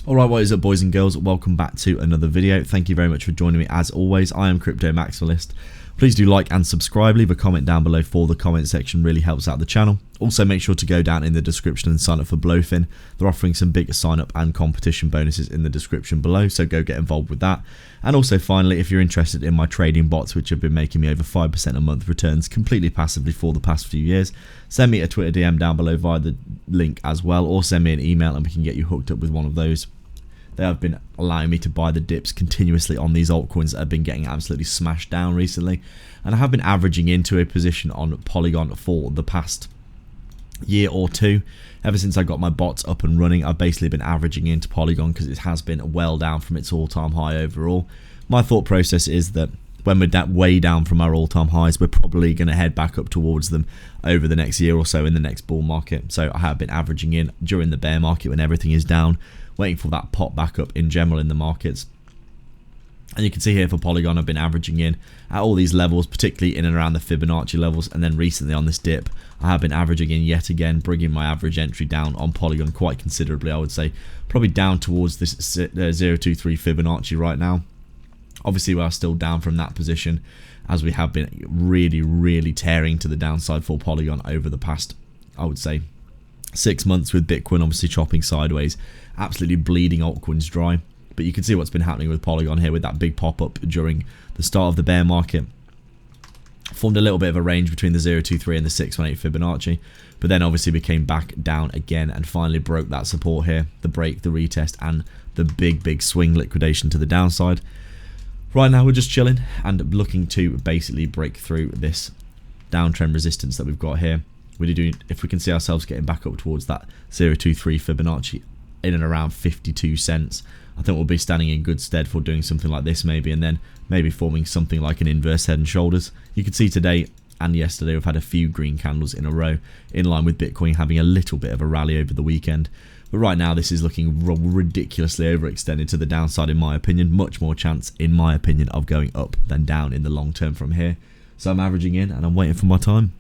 Alright, what is up boys and girls, welcome back to another video. Thank you very much for joining me as always. I am Crypto Maximalist. Please do like and subscribe, leave a comment down below for the comment section, really helps out the channel. Also make sure to go down in the description and sign up for Blofin. They're offering some big sign up and competition bonuses in the description below, so go get involved with that. And also finally, if you're interested in my trading bots, which have been making me over 5% a month returns completely passively for the past few years, send me a Twitter DM down below via the link as well, or send me an email and we can get you hooked up with one of those. They have been allowing me to buy the dips continuously on these altcoins that have been getting absolutely smashed down recently. And I have been averaging into a position on Polygon for the past year or two. Ever since I got my bots up and running, I've basically been averaging into Polygon because it has been well down from its all-time high overall. My thought process is that when we're way down from our all-time highs, we're probably going to head back up towards them over the next year or so in the next bull market. So I have been averaging in during the bear market when everything is down, waiting for that pop back up in general in the markets. And you can see here for Polygon, I've been averaging in at all these levels, particularly in and around the Fibonacci levels. And then recently on this dip, I have been averaging in yet again, bringing my average entry down on Polygon quite considerably, I would say. Probably down towards this 0.23 Fibonacci right now. Obviously, we are still down from that position, as we have been really tearing to the downside for Polygon over the past, I would say, 6 months, with Bitcoin obviously chopping sideways, absolutely bleeding altcoins dry. But you can see what's been happening with Polygon here with that big pop-up during the start of the bear market. Formed a little bit of a range between the 0.23 and the 618 Fibonacci, but then obviously we came back down again and finally broke that support here, the break, the retest, and the big swing liquidation to the downside. Right now we're just chilling and looking to basically break through this downtrend resistance that we've got here. If we can see ourselves getting back up towards that 0.23 Fibonacci in and around 52 cents, I think we'll be standing in good stead for doing something like this maybe, and then maybe forming something like an inverse head and shoulders. You can see today and yesterday we've had a few green candles in a row, in line with Bitcoin having a little bit of a rally over the weekend. But right now this is looking ridiculously overextended to the downside in my opinion. Much more chance in my opinion of going up than down in the long term from here. So I'm averaging in and I'm waiting for my time.